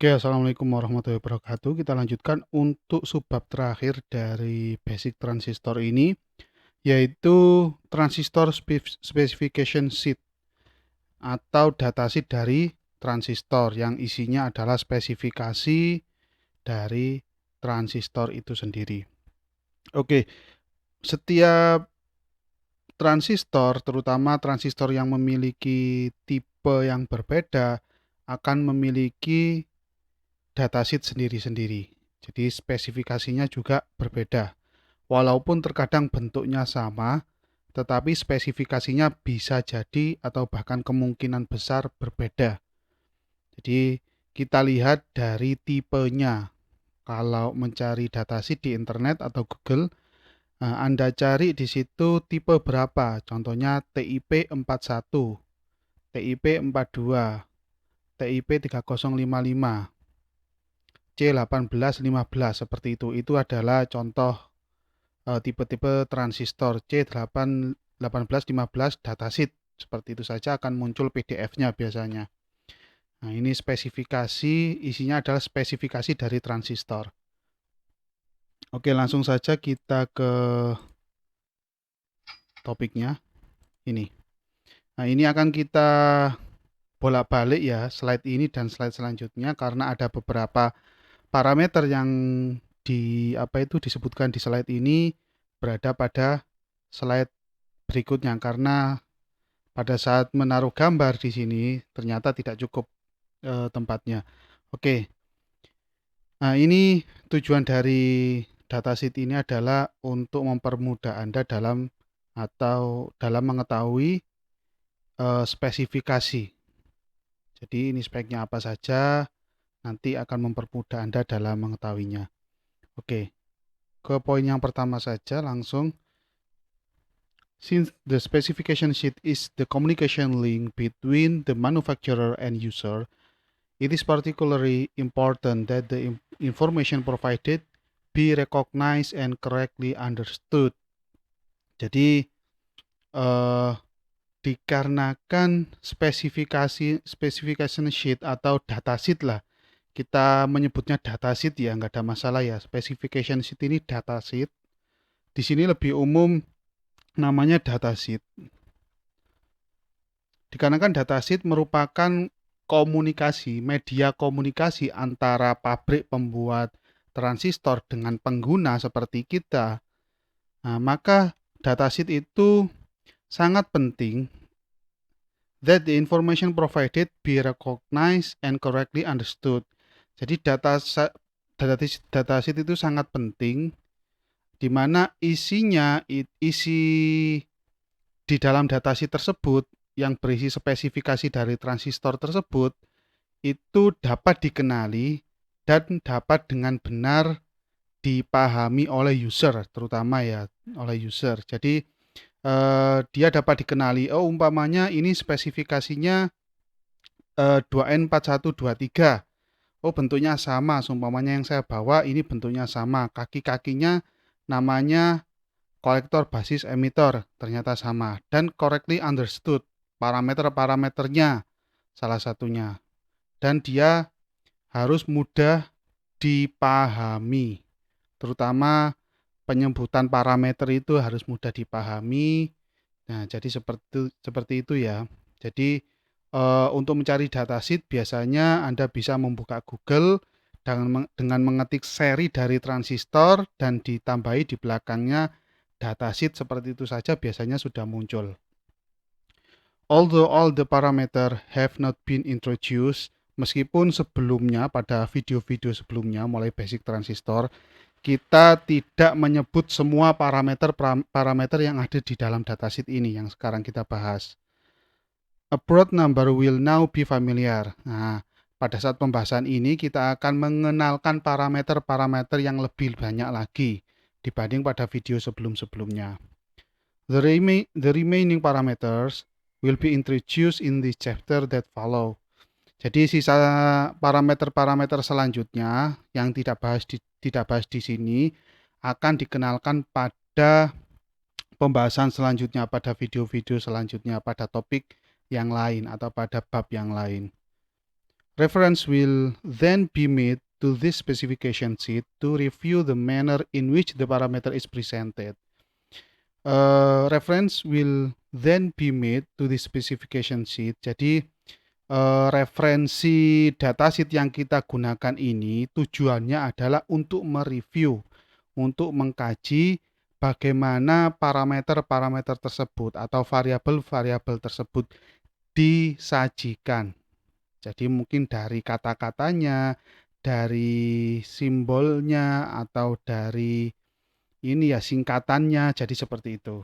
Oke, assalamualaikum warahmatullahi wabarakatuh. Kita lanjutkan untuk subbab terakhir dari basic transistor ini, yaitu transistor specification sheet atau datasheet dari transistor yang isinya adalah spesifikasi dari transistor itu sendiri. Oke, setiap transistor, terutama transistor yang memiliki tipe yang berbeda, akan memiliki datasheet sendiri-sendiri. Jadi spesifikasinya juga berbeda. Walaupun terkadang bentuknya sama, tetapi spesifikasinya bisa jadi atau bahkan kemungkinan besar berbeda. Jadi kita lihat dari tipenya. Kalau mencari datasheet di internet atau Google, Anda cari di situ tipe berapa. Contohnya TIP 41, TIP 42, TIP 3055. C1815 seperti itu. Itu adalah contoh tipe-tipe transistor C1815 datasheet. Seperti itu saja akan muncul PDF-nya biasanya. Nah, ini spesifikasi, isinya adalah spesifikasi dari transistor. Oke, langsung saja kita ke topiknya. Ini. Nah, ini akan kita bolak-balik ya, slide ini dan slide selanjutnya karena ada beberapa parameter yang disebutkan di slide ini berada pada slide berikutnya karena pada saat menaruh gambar di sini ternyata tidak cukup tempatnya. Oke. Nah, ini tujuan dari datasheet ini adalah untuk mempermudah Anda dalam mengetahui spesifikasi. Jadi ini speknya apa saja, nanti akan mempermudah Anda dalam mengetahuinya. Oke. Ke poin yang pertama saja langsung. Since the specification sheet is the communication link between the manufacturer and user, it is particularly important that the information provided be recognized and correctly understood. Jadi dikarenakan specification sheet atau datasheet lah, kita menyebutnya datasheet ya, nggak ada masalah ya. Specification sheet ini datasheet. Di sini lebih umum namanya datasheet. Dikarenakan datasheet merupakan media komunikasi antara pabrik pembuat transistor dengan pengguna seperti kita. Nah, maka datasheet itu sangat penting that the information provided be recognized and correctly understood. Jadi datasheet itu sangat penting di mana isi di dalam datasheet tersebut yang berisi spesifikasi dari transistor tersebut itu dapat dikenali dan dapat dengan benar dipahami oleh user, terutama ya oleh user. Jadi dia dapat dikenali, oh umpamanya ini spesifikasinya 2N4123. Oh bentuknya sama, umpamanya yang saya bawa ini bentuknya sama, kaki-kakinya namanya kolektor basis emitor, ternyata sama. Dan correctly understood, parameter-parameternya salah satunya. Dan dia harus mudah dipahami, terutama penyebutan parameter itu harus mudah dipahami. Nah, jadi seperti itu ya. Jadi untuk mencari datasheet biasanya Anda bisa membuka Google dengan mengetik seri dari transistor dan ditambahi di belakangnya datasheet, seperti itu saja biasanya sudah muncul. Although all the parameter have not been introduced, meskipun sebelumnya pada video-video sebelumnya mulai basic transistor kita tidak menyebut semua parameter yang ada di dalam datasheet ini yang sekarang kita bahas. A broad number will now be familiar. Nah, pada saat pembahasan ini kita akan mengenalkan parameter-parameter yang lebih banyak lagi dibanding pada video sebelum-sebelumnya. The remaining parameters will be introduced in the chapter that follow. Jadi sisa parameter-parameter selanjutnya yang tidak bahas di sini akan dikenalkan pada pembahasan selanjutnya, pada video-video selanjutnya, pada topik yang lain atau pada bab yang lain. Reference will then be made to this specification sheet to review the manner in which the parameter is presented. Reference will then be made to the specification sheet. Jadi referensi datasheet yang kita gunakan ini tujuannya adalah untuk mereview, untuk mengkaji bagaimana parameter-parameter tersebut atau variabel-variabel tersebut disajikan. Jadi mungkin dari kata-katanya, dari simbolnya, atau dari ini ya singkatannya, jadi seperti itu.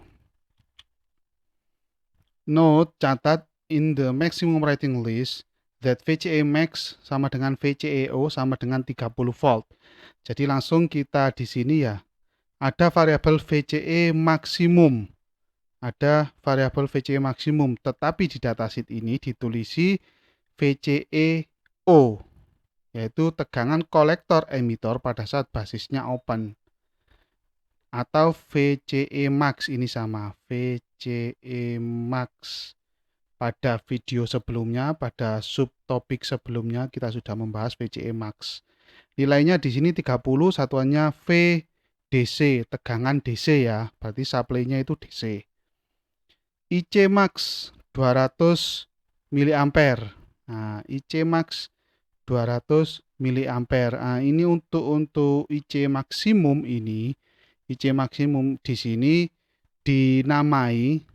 Note, catat in the maximum rating list that VCE max sama dengan VCEO sama dengan 30 volt. Jadi langsung kita di sini ya, ada variabel VCE maksimum. Ada variabel VCE maksimum, tetapi di datasheet ini ditulisi VCEO, yaitu tegangan kolektor emitor pada saat basisnya open. Atau VCE max, ini sama VCE max. Pada video sebelumnya, pada subtopik sebelumnya kita sudah membahas VCE max. Nilainya di sini 30, satuannya VDC, tegangan DC ya, berarti supply-nya itu DC. IC max 200 mA. Nah, IC max 200 mA. Nah, ini untuk IC maksimum ini, IC maksimum di sini dinamai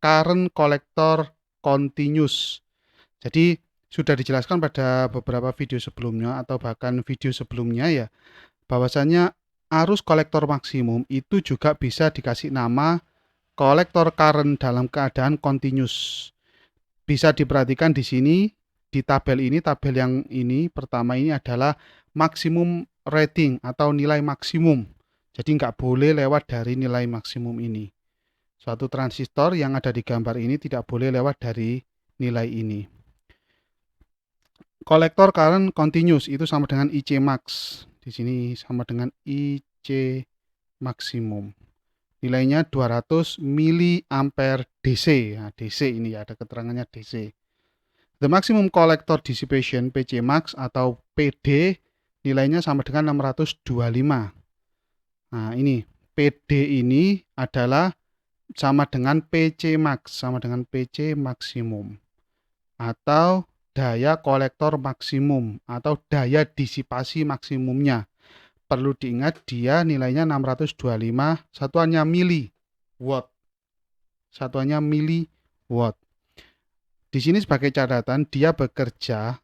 current collector continuous. Jadi sudah dijelaskan pada beberapa video sebelumnya atau bahkan video sebelumnya ya, bahwasanya arus kolektor maksimum itu juga bisa dikasih nama kolektor current dalam keadaan continuous. Bisa diperhatikan di sini, di tabel ini, tabel yang ini pertama ini adalah maksimum rating atau nilai maksimum. Jadi nggak boleh lewat dari nilai maksimum ini. Suatu transistor yang ada di gambar ini tidak boleh lewat dari nilai ini. Kolektor current continuous itu sama dengan IC max. Di sini sama dengan IC maksimum. Nilainya 200 mA DC. Nah, DC ini ya, ada keterangannya DC. The maximum collector dissipation PC max atau PD nilainya sama dengan 625. Nah, ini PD ini adalah sama dengan PC max, sama dengan PC maksimum. Atau daya kolektor maksimum atau daya disipasi maksimumnya. Perlu diingat dia nilainya 625, satuannya miliwatt. Satuannya miliwatt. Di sini sebagai catatan dia bekerja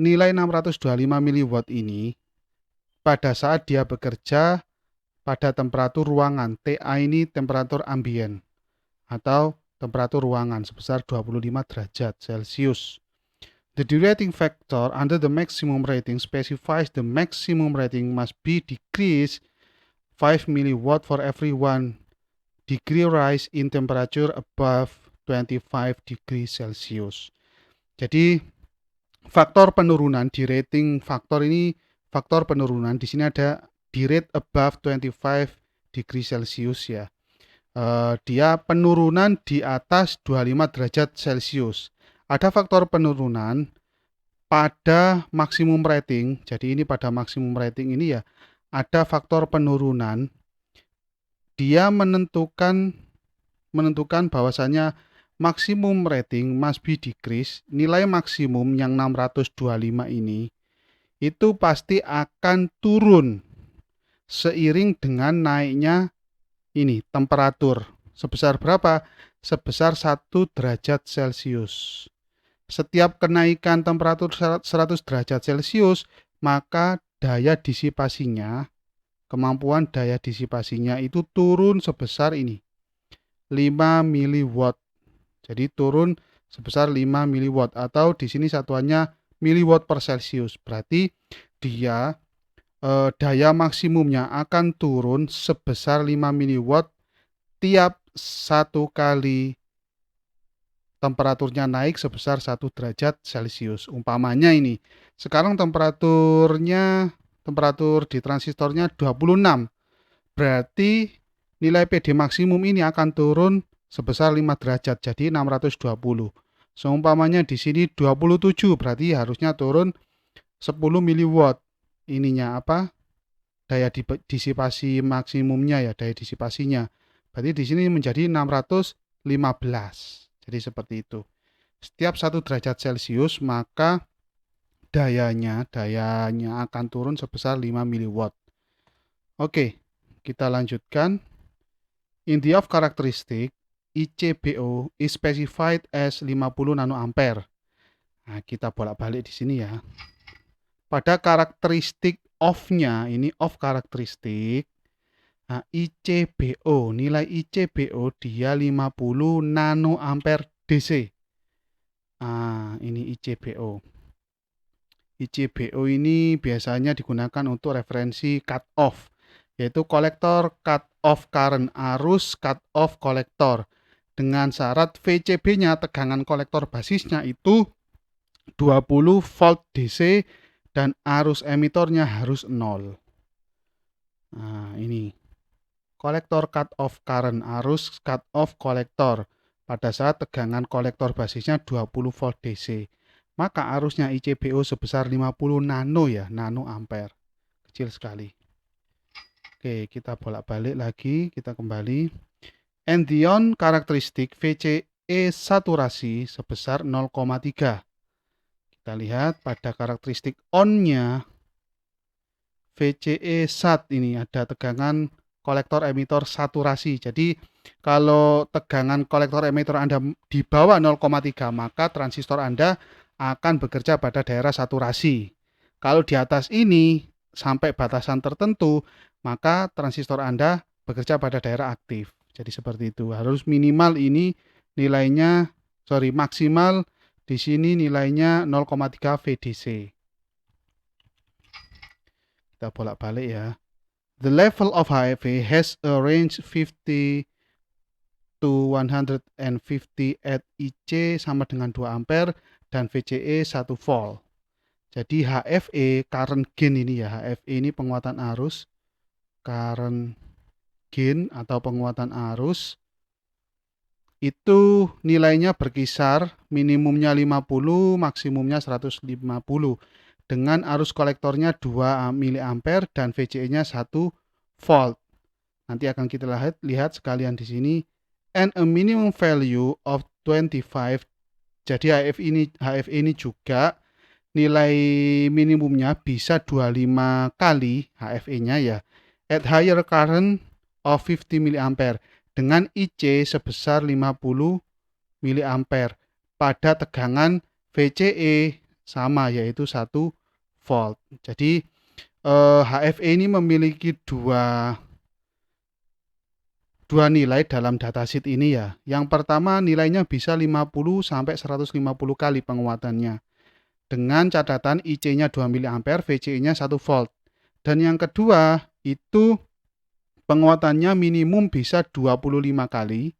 nilai 625 miliwatt ini pada saat dia bekerja pada temperatur ruangan. TA ini temperatur ambien atau temperatur ruangan sebesar 25 derajat Celcius. The derating factor under the maximum rating specifies the maximum rating must be decreased 5 mW for every 1 degree rise in temperature above 25 degrees Celsius. Jadi faktor penurunan di rating faktor ini, faktor penurunan di sini ada di rate above 25 degrees Celsius ya. Dia penurunan di atas 25 derajat Celcius. Ada faktor penurunan pada maksimum rating. Jadi ini pada maksimum rating ini ya, ada faktor penurunan. Dia menentukan bahwasanya maksimum rating must be decreased. Nilai maksimum yang 625 ini itu pasti akan turun seiring dengan naiknya ini temperatur. Sebesar berapa? Sebesar 1 derajat Celcius. Setiap kenaikan temperatur 100 derajat Celcius, maka daya disipasinya, kemampuan daya disipasinya itu turun sebesar ini, 5 miliwatt. Jadi turun sebesar 5 miliwatt atau di sini satuannya miliwatt per Celsius. Berarti dia daya maksimumnya akan turun sebesar 5 miliwatt tiap 1 kali temperaturnya naik sebesar 1 derajat Celcius. Umpamanya ini, sekarang temperatur di transistornya 26. Berarti nilai PD maksimum ini akan turun sebesar 5 derajat, jadi 620. Seumpamanya di sini 27, berarti harusnya turun 10 miliwatt. Ininya apa? Daya disipasi maksimumnya ya, daya disipasinya. Berarti di sini menjadi 615. Jadi seperti itu. Setiap 1 derajat Celcius maka dayanya akan turun sebesar 5 miliwatt. Oke, kita lanjutkan. In the of characteristic, ICBO is specified as 50 nanoampere. Nah, kita bolak-balik di sini ya. Pada karakteristik of-nya, ini of karakteristik, nah, ICBO, nilai ICBO dia 50 nanoampere DC. Nah, ini ICBO. ICBO ini biasanya digunakan untuk referensi cut off, yaitu kolektor cut off current, arus cut off kolektor. Dengan syarat VCB-nya, tegangan kolektor basisnya itu 20 volt DC dan arus emitornya harus 0. Nah, ini kolektor cut off current, arus cut off kolektor pada saat tegangan kolektor basisnya 20 volt DC. Maka arusnya ICBO sebesar 50 nano ya, nano ampere. Kecil sekali. Oke, kita bolak-balik lagi, kita kembali. Endion karakteristik VCE saturasi sebesar 0,3. Kita lihat pada karakteristik on-nya VCE sat ini ada tegangan kolektor emitor saturasi. Jadi kalau tegangan kolektor emitor Anda di bawah 0,3 maka transistor Anda akan bekerja pada daerah saturasi. Kalau di atas ini sampai batasan tertentu maka transistor Anda bekerja pada daerah aktif. Jadi seperti itu. Harus minimal ini nilainya maksimal di sini nilainya 0,3 VDC. Kita bolak-balik ya. The level of HFE has a range 50 to 150 at IC sama dengan 2 ampere dan VCE 1 volt. Jadi HFE current gain ini ya, HFE ini penguatan arus, current gain atau penguatan arus itu nilainya berkisar minimumnya 50, maksimumnya 150 dengan arus kolektornya 2 mA dan VCE-nya 1 volt. Nanti akan kita lihat sekalian di sini and a minimum value of 25. Jadi HFE ini juga nilai minimumnya bisa 25 kali HFE-nya ya. At higher current of 50 mA dengan IC sebesar 50 mA pada tegangan VCE sama yaitu 1 volt. Jadi HFE ini memiliki dua nilai dalam datasheet ini ya. Yang pertama nilainya bisa 50 sampai 150 kali penguatannya. Dengan catatan IC-nya 2 mA, VCE-nya 1 volt. Dan yang kedua itu penguatannya minimum bisa 25 kali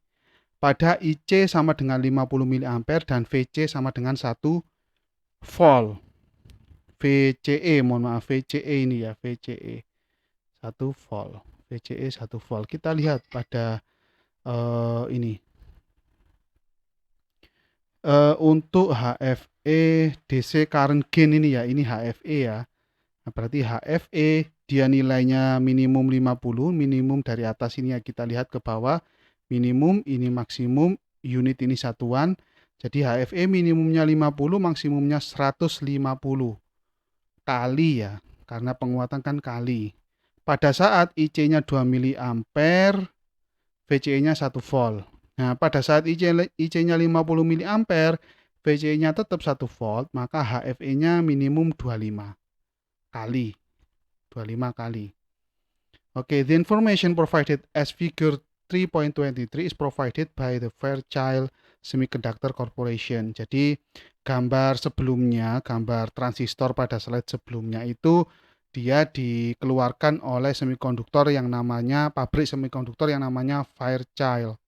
pada IC sama dengan 50 mA dan VC sama dengan 1 volt. VCE, mohon maaf, VCE ini ya, VCE 1 volt. VCE 1 volt. Kita lihat pada ini. Untuk HFE DC current gain ini ya, ini HFE ya. Nah, berarti HFE dia nilainya minimum 50, minimum dari atas ini ya kita lihat ke bawah, minimum ini maksimum, unit ini satuan. Jadi HFE minimumnya 50, maksimumnya 150 kali ya, karena penguatan kan kali. Pada saat IC-nya 2 mA, VCE-nya 1 volt. Nah, pada saat IC-nya 50 mA, VCE-nya tetap 1 volt, maka HFE-nya minimum 25 kali. 25 kali. Okay, the information provided as figure 3.23 is provided by the Fairchild Semiconductor Corporation. Jadi gambar sebelumnya, gambar transistor pada slide sebelumnya itu dia dikeluarkan oleh semikonduktor yang namanya pabrik semikonduktor yang namanya Fairchild.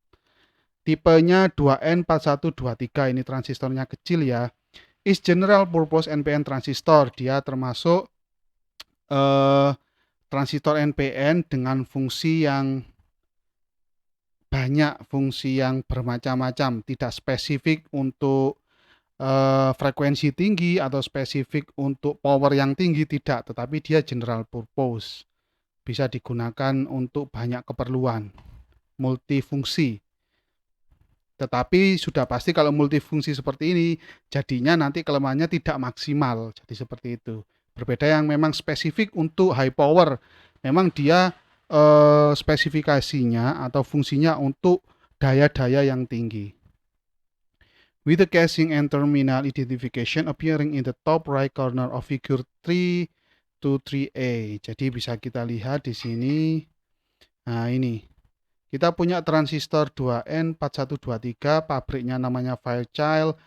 Tipenya 2N4123, ini transistornya kecil ya. Is general purpose NPN transistor, dia termasuk transistor NPN dengan fungsi yang banyak, fungsi yang bermacam-macam, tidak spesifik untuk frekuensi tinggi atau spesifik untuk power yang tinggi, tidak, tetapi dia general purpose. Bisa digunakan untuk banyak keperluan, multifungsi. Tetapi sudah pasti kalau multifungsi seperti ini, jadinya nanti kelemahannya tidak maksimal. Jadi seperti itu. Berbeda yang memang spesifik untuk high power, memang dia spesifikasinya atau fungsinya untuk daya-daya yang tinggi. With the casing and terminal identification appearing in the top right corner of figure 3 to 3A. Jadi bisa kita lihat di sini. Nah, ini. Kita punya transistor 2N4123, pabriknya namanya Fairchild,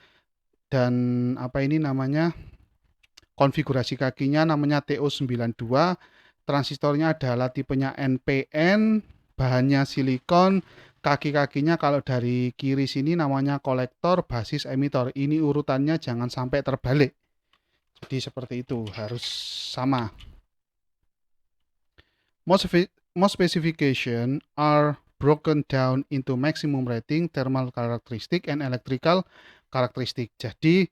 dan apa ini namanya, konfigurasi kakinya namanya TO92, transistornya adalah tipenya NPN, bahannya silikon, kaki-kakinya kalau dari kiri sini namanya kolektor, basis emitor. Ini urutannya jangan sampai terbalik. Jadi seperti itu, harus sama. Most specification are broken down into maximum rating, thermal characteristic, and electrical characteristic. Jadi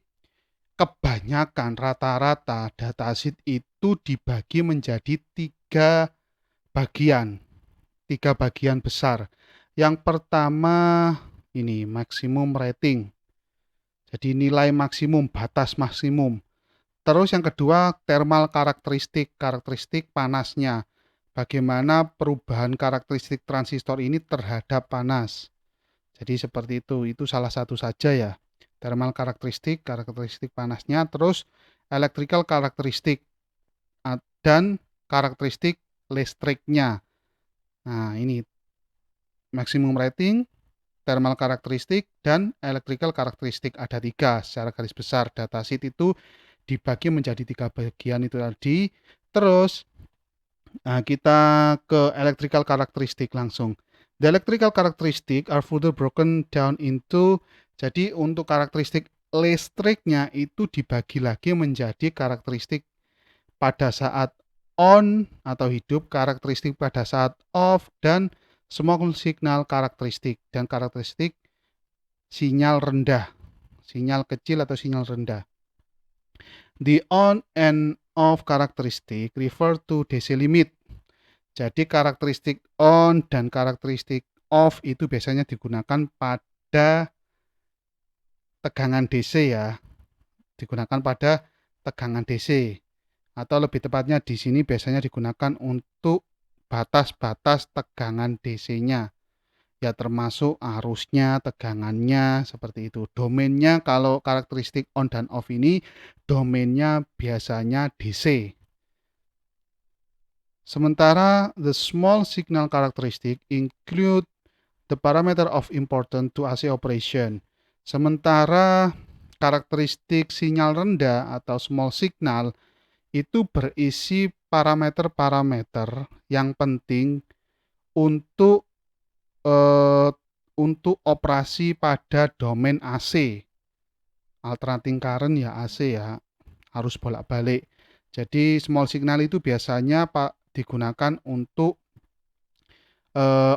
kebanyakan rata-rata datasheet itu dibagi menjadi tiga bagian besar. Yang pertama ini maksimum rating. Jadi nilai maksimum, batas maksimum. Terus yang kedua thermal karakteristik panasnya. Bagaimana perubahan karakteristik transistor ini terhadap panas. Jadi seperti itu salah satu saja ya. Thermal karakteristik panasnya, terus electrical karakteristik dan karakteristik listriknya. Nah, ini maksimum rating, thermal karakteristik, dan electrical karakteristik. Ada tiga secara garis besar. Datasheet itu dibagi menjadi tiga bagian itu tadi. Terus kita ke electrical karakteristik langsung. The electrical characteristic are further broken down into, jadi untuk karakteristik listriknya itu dibagi lagi menjadi karakteristik pada saat on atau hidup, karakteristik pada saat off, dan small signal karakteristik, dan karakteristik sinyal rendah, sinyal kecil atau sinyal rendah. The on and off characteristic refer to DC limit. Jadi karakteristik on dan karakteristik off itu biasanya digunakan pada tegangan DC ya. Digunakan pada tegangan DC. Atau lebih tepatnya di sini biasanya digunakan untuk batas-batas tegangan DC-nya. Ya termasuk arusnya, tegangannya, seperti itu. Domainnya kalau karakteristik on dan off ini, domainnya biasanya DC. Sementara the small signal characteristic include the parameter of importance to AC operation. Sementara karakteristik sinyal rendah atau small signal itu berisi parameter-parameter yang penting untuk operasi pada domain AC. Alternating current ya AC ya, harus bolak-balik. Jadi small signal itu biasanya digunakan untuk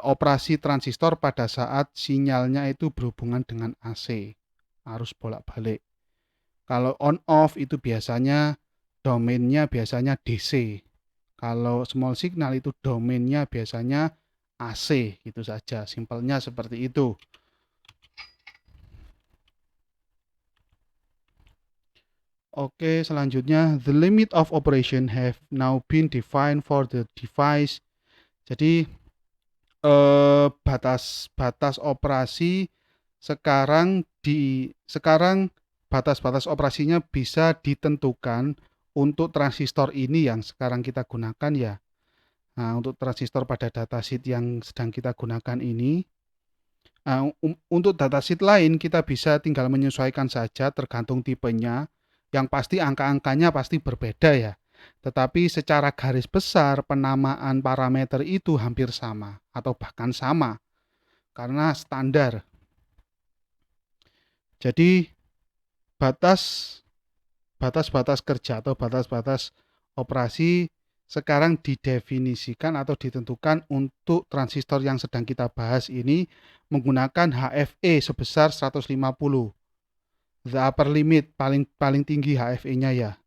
operasi transistor pada saat sinyalnya itu berhubungan dengan AC, harus bolak-balik. Kalau on off itu biasanya domainnya biasanya DC. Kalau small signal itu domainnya biasanya AC, gitu saja. Simpelnya seperti itu. Oke, selanjutnya the limit of operation have now been defined for the device. Jadi batas operasi sekarang batas-batas operasinya bisa ditentukan untuk transistor ini yang sekarang kita gunakan ya. Nah, untuk transistor pada datasheet yang sedang kita gunakan ini. Untuk datasheet lain kita bisa tinggal menyesuaikan saja tergantung tipenya. Yang pasti angka-angkanya pasti berbeda ya. Tetapi secara garis besar penamaan parameter itu hampir sama atau bahkan sama karena standar. Jadi batas-batas kerja atau batas-batas operasi sekarang didefinisikan atau ditentukan untuk transistor yang sedang kita bahas ini menggunakan HFE sebesar 150. the upper limit, paling paling tinggi HFE-nya ya.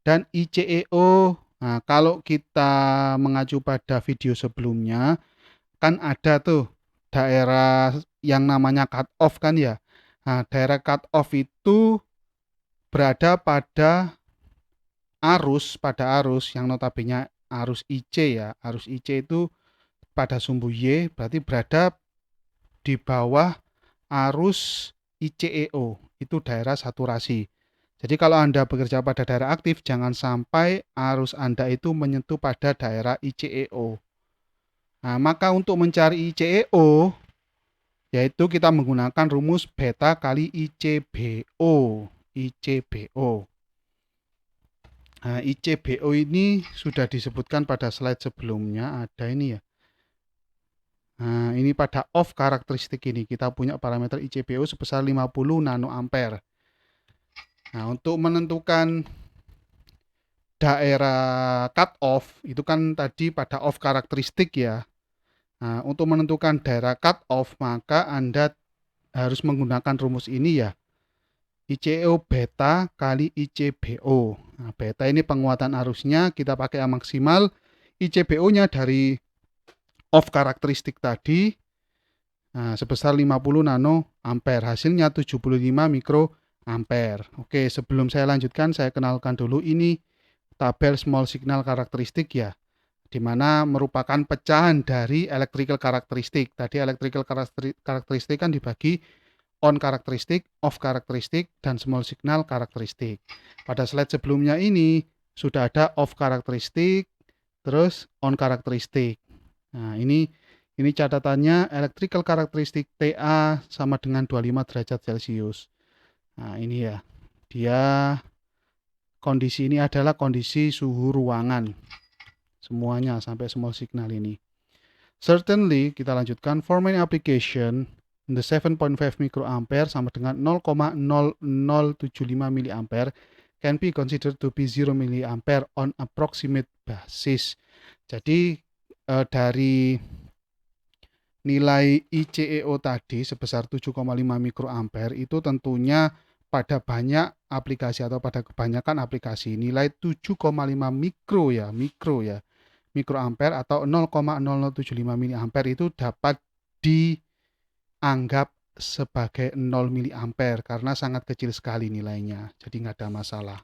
Dan ICEO, nah kalau kita mengacu pada video sebelumnya, kan ada tuh daerah yang namanya cut off kan ya. Nah, daerah cut off itu berada pada arus yang notabene arus IC ya. Arus IC itu pada sumbu Y berarti berada di bawah arus ICEO, itu daerah saturasi. Jadi kalau Anda bekerja pada daerah aktif, jangan sampai arus Anda itu menyentuh pada daerah ICEO. Nah, maka untuk mencari ICEO, yaitu kita menggunakan rumus beta kali ICBO. ICBO. Nah, ICBO ini sudah disebutkan pada slide sebelumnya, ada ini ya. Nah, ini pada off karakteristik ini kita punya parameter ICBO sebesar 50 nanoampere. Nah, untuk menentukan daerah cut off itu kan tadi pada off karakteristik ya. Nah, untuk menentukan daerah cut off maka Anda harus menggunakan rumus ini ya. ICEO beta kali ICBO. Nah, beta ini penguatan arusnya, kita pakai yang maksimal. ICBO-nya dari off karakteristik tadi sebesar 50 nanoampere. Hasilnya 75 mikroampere. Oke, sebelum saya lanjutkan, saya kenalkan dulu ini tabel small signal karakteristik ya, di mana merupakan pecahan dari electrical karakteristik. Tadi electrical karakteristik kan dibagi on karakteristik, off karakteristik, dan small signal karakteristik. Pada slide sebelumnya ini sudah ada off karakteristik, terus on karakteristik. Nah, ini catatannya electrical karakteristik TA sama dengan 25 derajat Celcius. Nah, ini ya. Kondisi ini adalah kondisi suhu ruangan. Semuanya sampai small signal ini. Certainly, kita lanjutkan. For many application, the 7.5 microampere sama dengan 0,0075 miliampere can be considered to be 0 miliampere on approximate basis. Jadi dari nilai ICEO tadi sebesar 7,5 mikroampere itu tentunya pada banyak aplikasi atau pada kebanyakan aplikasi nilai 7,5 mikroampere atau 0,0075 miliampere itu dapat dianggap sebagai 0 miliampere karena sangat kecil sekali nilainya, jadi nggak ada masalah.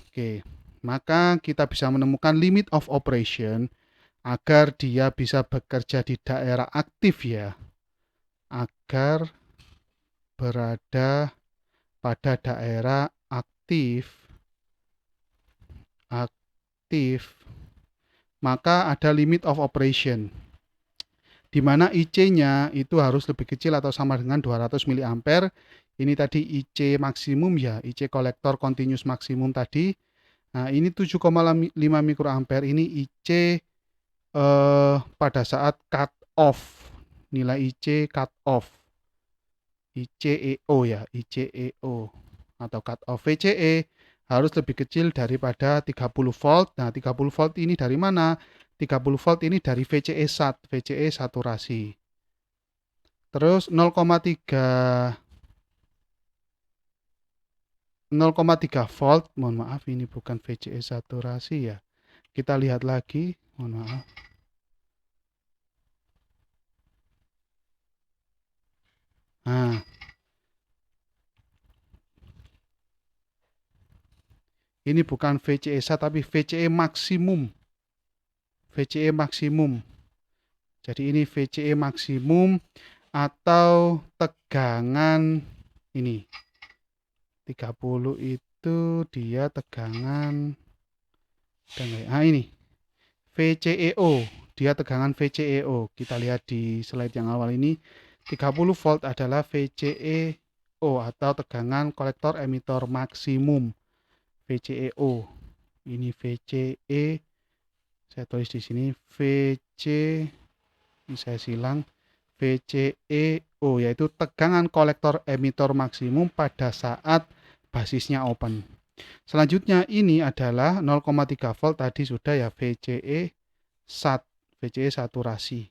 Oke, maka kita bisa menemukan limit of operation agar dia bisa bekerja di daerah aktif ya, agar berada pada daerah aktif, maka ada limit of operation, di mana IC-nya itu harus lebih kecil atau sama dengan 200 miliampere. Ini tadi IC maksimum ya, IC kolektor continuous maksimum tadi. Nah, ini 7,5 mikroampere, ini IC pada saat cut off, nilai IC cut off, ICEO ya, ICEO atau cut off. VCE harus lebih kecil daripada 30 volt. Nah, 30 volt ini dari mana? 30 volt ini dari VCE saturasi. Terus 0,3 volt, mohon maaf ini bukan VCE saturasi ya. Kita lihat lagi, mohon maaf. Nah, ini bukan VCE sat tapi VCE maksimum. VCE maksimum. Jadi ini VCE maksimum atau tegangan ini. 30 itu dia tegangan. Nah, ini VCEO, dia tegangan VCEO. Kita lihat di slide yang awal ini. 30 volt adalah VCEO atau tegangan kolektor emitor maksimum. VCEO. Ini VCE. Saya tulis di sini VC. Ini saya silang. VCEO yaitu tegangan kolektor emitor maksimum pada saat basisnya open. Selanjutnya ini adalah 0,3 volt tadi sudah ya, VCE saturasi.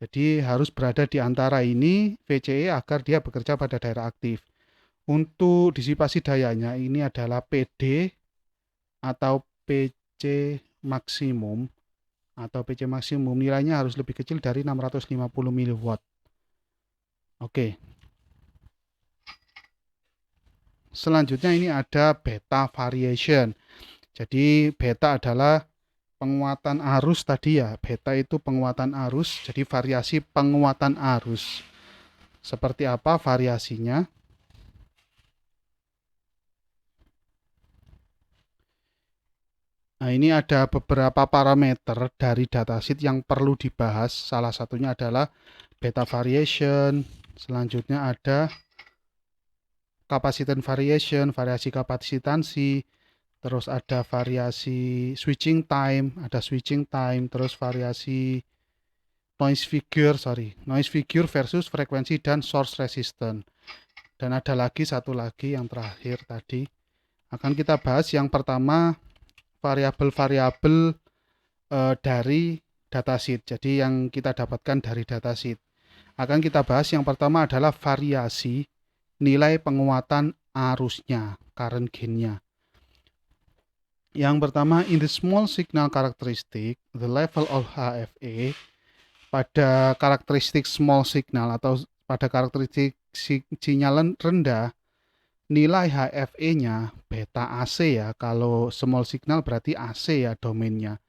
Jadi harus berada di antara ini VCE agar dia bekerja pada daerah aktif. Untuk disipasi dayanya ini adalah PD atau PC maksimum nilainya harus lebih kecil dari 650 mW. Oke. Selanjutnya ini ada beta variation. Jadi beta adalah penguatan arus tadi ya. Beta itu penguatan arus, jadi variasi penguatan arus. Seperti apa variasinya? Nah, ini ada beberapa parameter dari datasheet yang perlu dibahas. Salah satunya adalah beta variation. Selanjutnya ada capacitance variation, variasi kapasitansi. Terus ada variasi switching time, terus variasi noise figure versus frekuensi dan source resistance. Dan ada lagi satu lagi yang terakhir tadi. Akan kita bahas yang pertama variabel-variabel dari datasheet. Jadi yang kita dapatkan dari datasheet. Akan kita bahas yang pertama adalah variasi nilai penguatan arusnya, current gain-nya. Yang pertama, in the small signal characteristic, the level of HFE pada karakteristik small signal atau pada karakteristik sinyal rendah, nilai HFE-nya beta AC ya. Kalau small signal berarti AC ya domainnya.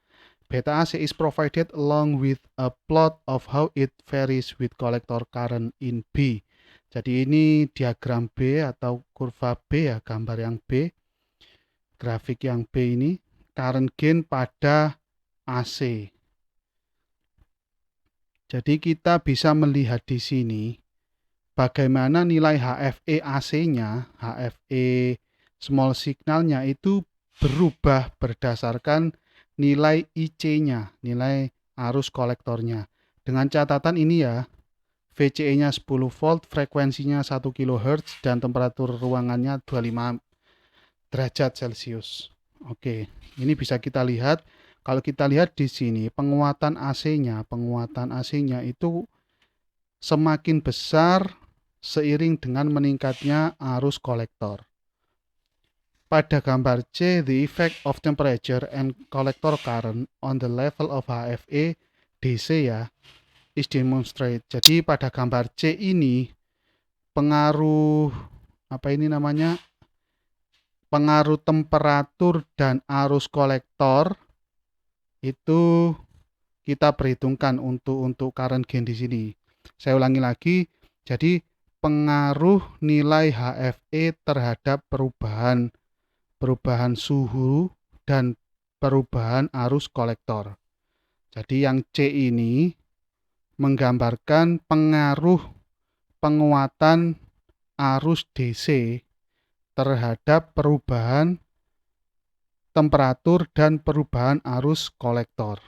Beta AC is provided along with a plot of how it varies with collector current in B. Jadi ini diagram B atau kurva B ya, gambar yang B. Grafik yang B ini current gain pada AC. Jadi kita bisa melihat di sini bagaimana nilai HFE AC-nya, HFE small signalnya itu berubah berdasarkan nilai IC-nya, nilai arus kolektornya. Dengan catatan ini ya, VCE-nya 10 volt, frekuensinya 1 kHz dan temperatur ruangannya 25 derajat Celcius. Oke, ini bisa kita lihat. Kalau kita lihat di sini penguatan AC-nya itu semakin besar seiring dengan meningkatnya arus kolektor. Pada gambar C, the effect of temperature and collector current on the level of HFE DC ya is demonstrated. Jadi pada gambar C ini pengaruh pengaruh temperatur dan arus kolektor itu kita perhitungkan untuk current gain di sini. Saya ulangi lagi, jadi pengaruh nilai HFE terhadap perubahan suhu dan perubahan arus kolektor. Jadi yang C ini menggambarkan pengaruh penguatan arus DC terhadap perubahan temperatur dan perubahan arus kolektor.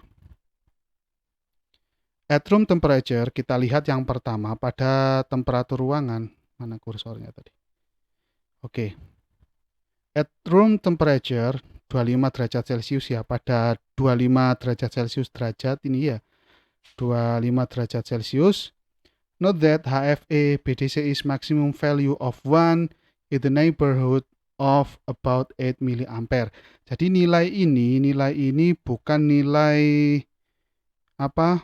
At room temperature, kita lihat yang pertama pada temperatur ruangan. Mana kursornya tadi? Oke. At room temperature 25 derajat Celcius ya. Pada 25 derajat Celcius ini ya. 25 derajat Celcius. Note that HFE BDC is maximum value of 1 in the neighborhood of about 8 mA. Jadi nilai ini bukan nilai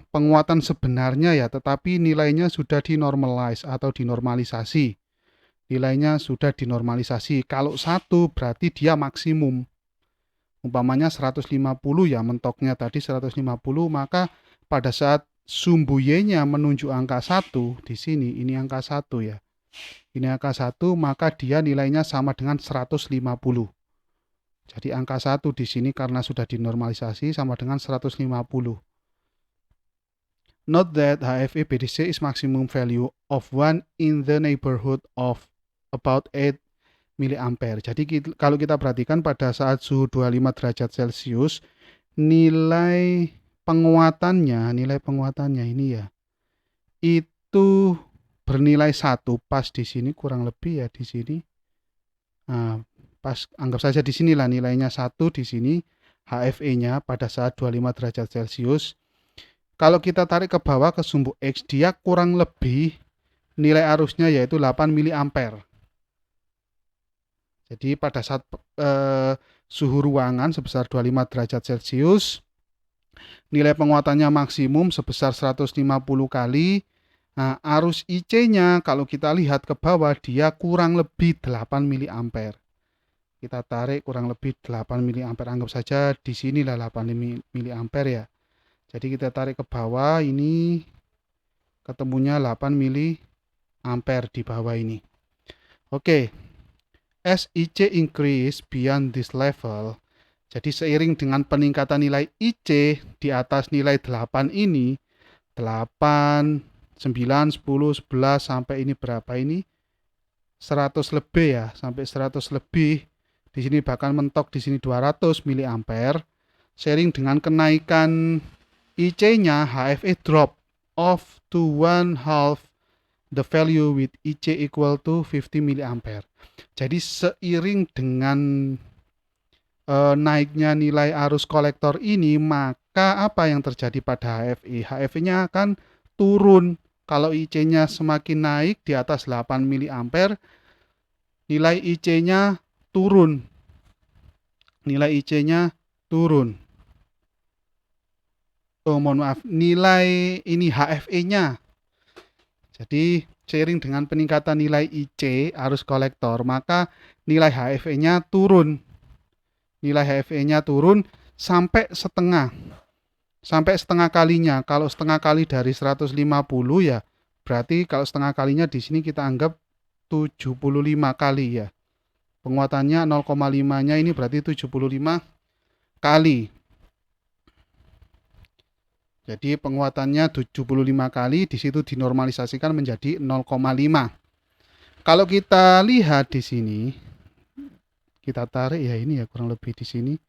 penguatan sebenarnya ya, tetapi nilainya sudah dinormalize atau dinormalisasi. Nilainya sudah dinormalisasi. Kalau 1 berarti dia maksimum. Umpamanya 150 ya, mentoknya tadi 150, maka pada saat sumbu Y-nya menunjuk angka 1 di sini, ini angka 1 ya. Ini angka 1, maka dia nilainya sama dengan 150. Jadi angka 1 di sini karena sudah dinormalisasi sama dengan 150. Note that HFE BDC is maximum value of 1 in the neighborhood of about 8 mA. Jadi kalau kita perhatikan pada saat suhu 25 derajat Celcius, nilai penguatannya ini ya, itu bernilai 1 pas di sini, kurang lebih ya di sini. Nah, pas anggap saja di sinilah nilainya 1 di sini, HFE-nya pada saat 25 derajat Celcius. Kalau kita tarik ke bawah ke sumbu X, dia kurang lebih nilai arusnya yaitu 8 mA. Jadi pada saat suhu ruangan sebesar 25 derajat Celcius, nilai penguatannya maksimum sebesar 150 kali. Nah, arus IC-nya kalau kita lihat ke bawah dia kurang lebih 8 mA. Kita tarik kurang lebih 8 mA, anggap saja di sini lah 8 mA ya. Jadi kita tarik ke bawah, ini ketemunya 8 mA di bawah ini. Oke, as IC increase beyond this level, jadi seiring dengan peningkatan nilai IC di atas nilai 8 ini, 8, 9, 10, 11 sampai ini berapa ini? 100 lebih ya, sampai 100 lebih. Di sini bahkan mentok di sini 200 mA. Seiring dengan kenaikan IC-nya, HFE drop off to 1/2 the value with IC equal to 50 mA. Jadi seiring dengan naiknya nilai arus kolektor ini, maka apa yang terjadi pada HFE? HFE-nya akan turun. Kalau IC-nya semakin naik di atas 8 mA, nilai IC-nya turun. Nilai IC-nya turun. Oh, mohon maaf, nilai ini HFE-nya. Jadi seiring dengan peningkatan nilai IC arus kolektor, maka nilai HFE-nya turun. Nilai HFE-nya turun sampai setengah. Sampai setengah kalinya. Kalau setengah kali dari 150 ya, berarti kalau setengah kalinya di sini kita anggap 75 kali ya. Penguatannya 0,5-nya ini berarti 75 kali. Jadi penguatannya 75 kali, di situ dinormalisasikan menjadi 0,5. Kalau kita lihat di sini, kita tarik ya ini ya kurang lebih di sini.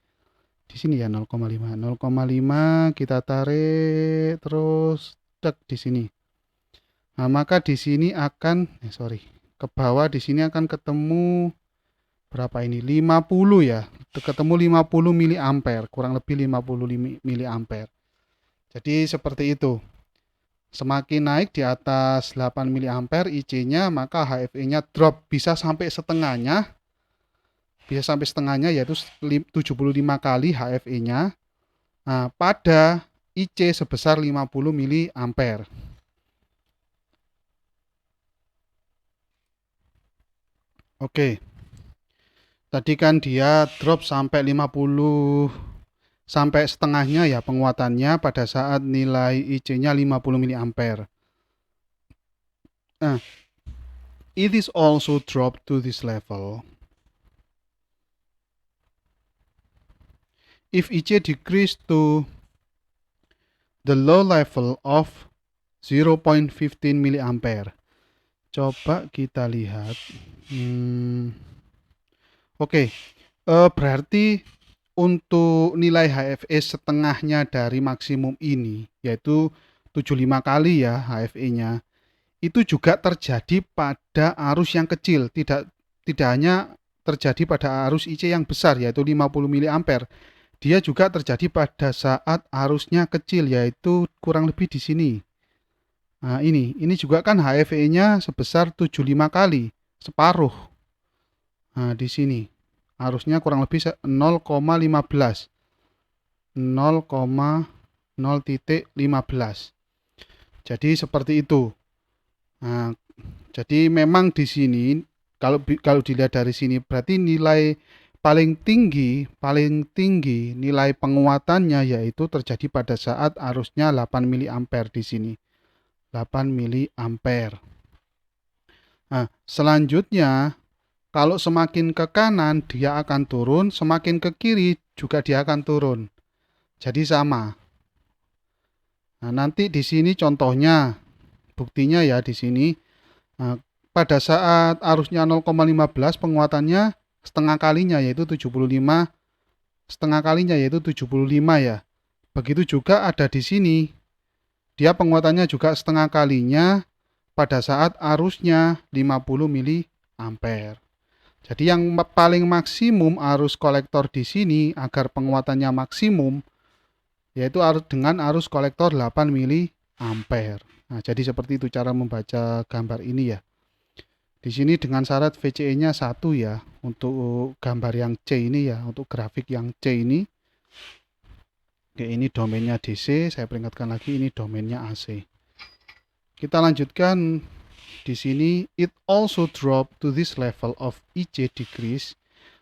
Di sini ya 0,5. 0,5 kita tarik terus tek di sini. Nah, maka di sini akan ke bawah di sini akan ketemu berapa ini? 50 ya. Ketemu 50 mA, kurang lebih 50 mA. Jadi seperti itu. Semakin naik di atas 8 mA IC-nya, maka HFE-nya drop bisa sampai setengahnya. Bisa sampai setengahnya yaitu 75 kali HFE-nya. Nah, pada IC sebesar 50 mA. Oke. Tadi kan dia drop sampai 50 sampai setengahnya ya penguatannya pada saat nilai IC-nya 50 mA. Nah, it is also drop to this level if IC decrease to the low level of 0.15 mA. Coba kita lihat. Oke. Berarti untuk nilai HFE setengahnya dari maksimum ini, yaitu 75 kali ya HFE-nya, itu juga terjadi pada arus yang kecil, tidak hanya terjadi pada arus IC yang besar yaitu 50 mA. Dia juga terjadi pada saat arusnya kecil yaitu kurang lebih di sini. Nah, ini juga kan HFE-nya sebesar 75 kali, separuh. Nah, di sini arusnya kurang lebih 0,15. 0,0.15. Jadi seperti itu. Nah, jadi memang di sini kalau dilihat dari sini berarti nilai paling tinggi nilai penguatannya yaitu terjadi pada saat arusnya 8 mA di sini. 8 mA. Nah, selanjutnya kalau semakin ke kanan dia akan turun, semakin ke kiri juga dia akan turun. Jadi sama. Nah, nanti di sini contohnya, buktinya ya di sini. Nah, pada saat arusnya 0,15 penguatannya setengah kalinya yaitu 75, setengah kalinya yaitu 75 ya. Begitu juga ada di sini. Dia penguatannya juga setengah kalinya pada saat arusnya 50 mA. Jadi yang paling maksimum arus kolektor di sini agar penguatannya maksimum yaitu dengan arus kolektor 8 mA. Nah, jadi seperti itu cara membaca gambar ini ya. Di sini dengan syarat VCE-nya 1 ya, untuk gambar yang C ini ya, untuk grafik yang C ini. Oke, ini domainnya DC, saya peringatkan lagi ini domainnya AC. Kita lanjutkan di sini, it also drop to this level of IC decrease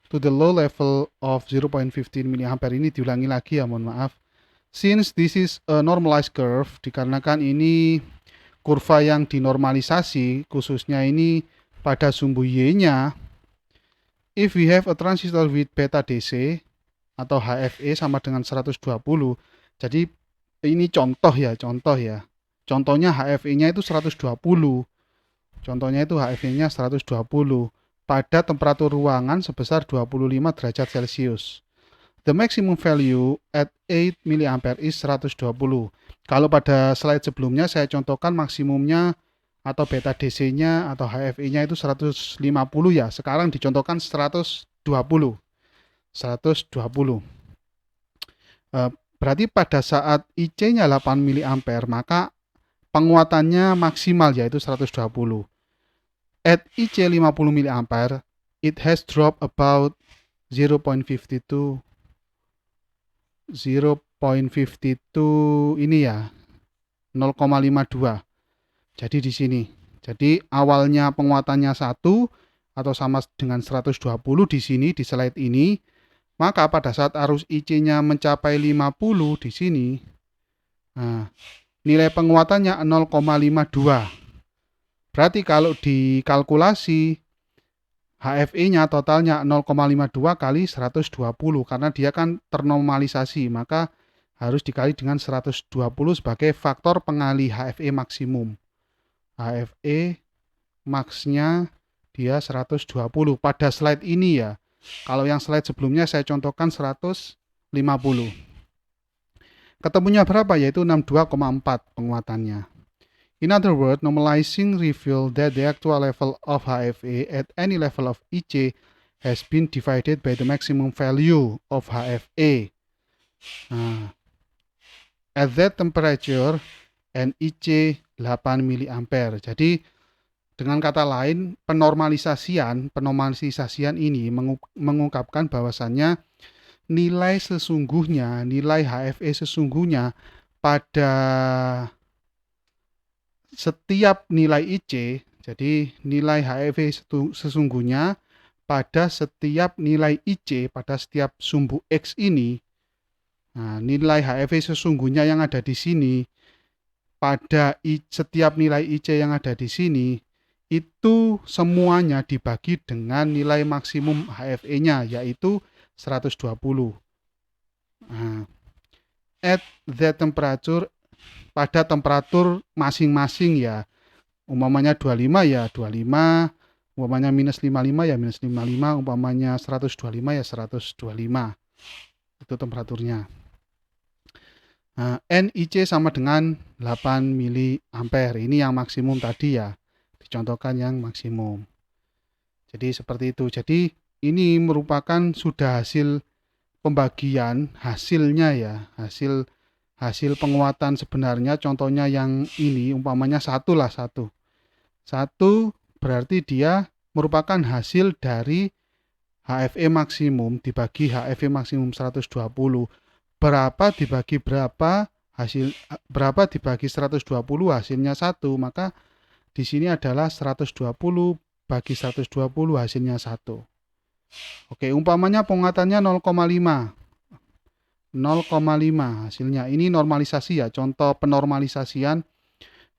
to the low level of 0.15 mA. Ini diulangi lagi ya, mohon maaf. Since this is a normalized curve, dikarenakan ini kurva yang dinormalisasi, khususnya ini pada sumbu Y-nya, if we have a transistor with beta DC atau HFE sama dengan 120, jadi ini contoh ya. Contohnya HFE-nya itu 120. Contohnya itu HFE-nya 120 pada temperatur ruangan sebesar 25 derajat Celcius. The maximum value at 8 mA is 120. Kalau pada slide sebelumnya saya contohkan maksimumnya atau beta DC-nya atau HFE-nya itu 150 ya. Sekarang dicontohkan 120. Berarti pada saat IC-nya 8 mA, maka penguatannya maksimal yaitu 120. At IC 50 mA, it has dropped about 0.52 ini ya, 0,52. Jadi di sini. Jadi awalnya penguatannya 1 atau sama dengan 120 di sini di slide ini, maka pada saat arus IC-nya mencapai 50 di sini, nah, nilai penguatannya 0,52. Berarti kalau dikalkulasi HFE-nya totalnya 0,52 kali 120 karena dia kan ternormalisasi, maka harus dikali dengan 120 sebagai faktor pengali HFE maksimum. HFE max-nya dia 120 pada slide ini ya. Kalau yang slide sebelumnya saya contohkan 150. Ketemunya berapa? Yaitu 62,4 penguatannya. In other words, normalizing reveals that the actual level of HFE at any level of IC has been divided by the maximum value of HFE. Nah, at that temperature and IC 8 mA. Jadi dengan kata lain, penormalisasian ini mengungkapkan bahwasannya nilai HFE sesungguhnya pada setiap nilai IC, jadi nilai HFE sesungguhnya pada setiap nilai IC, pada setiap sumbu X ini, nah, nilai HFE sesungguhnya yang ada di sini, pada setiap nilai IC yang ada di sini, itu semuanya dibagi dengan nilai maksimum HFE-nya, yaitu 120. Nah, at that temperature, pada temperatur masing-masing ya, umpamanya 25 ya 25, umpamanya minus 55 ya minus 55, umpamanya 125 ya 125, itu temperaturnya. Nah, NIC sama dengan 8 mA, ini yang maksimum tadi ya, dicontohkan yang maksimum. Jadi seperti itu. Jadi ini merupakan sudah hasil pembagian hasilnya ya, hasil penguatan sebenarnya. Contohnya yang ini umpamanya 1 berarti dia merupakan hasil dari HFE maksimum dibagi HFE maksimum 120. Berapa dibagi berapa, berapa dibagi 120 hasilnya 1, maka di sini adalah 120 bagi 120 hasilnya 1. Oke, umpamanya penguatannya 0,5 hasilnya. Ini normalisasi ya, contoh penormalisasian.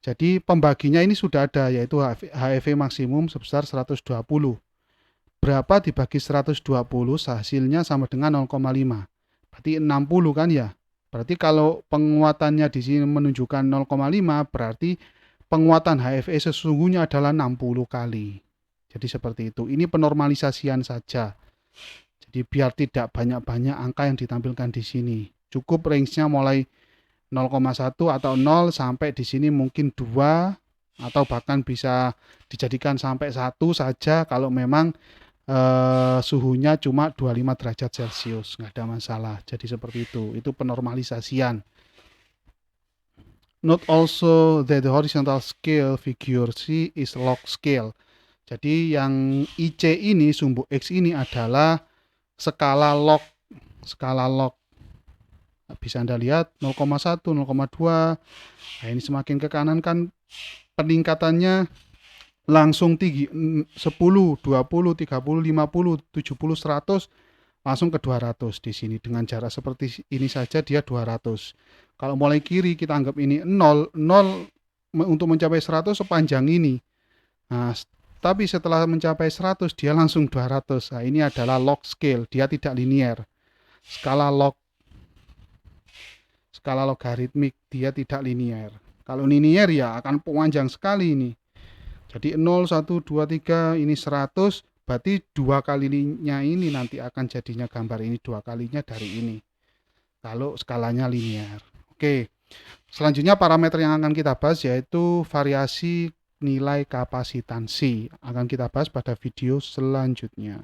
Jadi pembaginya ini sudah ada, yaitu HFE maksimum sebesar 120. Berapa dibagi 120 hasilnya sama dengan 0,5. Berarti 60 kan ya. Berarti kalau penguatannya di sini menunjukkan 0,5, berarti penguatan HFE sesungguhnya adalah 60 kali. Jadi seperti itu. Ini penormalisasian saja. Jadi biar tidak banyak-banyak angka yang ditampilkan di sini. Cukup range-nya mulai 0,1 atau 0 sampai di sini mungkin 2 atau bahkan bisa dijadikan sampai 1 saja kalau memang suhunya cuma 25 derajat Celcius, nggak ada masalah. Jadi seperti itu penormalisasian. Note also that the horizontal scale figure C is log scale. Jadi yang IC ini, sumbu X ini adalah skala log. Skala log. Bisa Anda lihat 0,1, 0,2. Nah, ini semakin ke kanan kan peningkatannya langsung tinggi, 10, 20, 30, 50, 70, 100, langsung ke 200 di sini. Dengan jarak seperti ini saja dia 200. Kalau mulai kiri kita anggap ini 0, 0 untuk mencapai 100 sepanjang ini. Nah, tapi setelah mencapai 100 dia langsung 200. Nah, ini adalah log scale, dia tidak linear. Skala log, skala logaritmik, dia tidak linear. Kalau linear ya akan panjang sekali ini. Jadi 0, 1, 2, 3 ini 100, berarti dua kalinya ini nanti akan jadinya gambar ini dua kalinya dari ini. Kalau skalanya linear. Oke. Selanjutnya parameter yang akan kita bahas yaitu variasi nilai kapasitansi. Akan kita bahas pada video selanjutnya.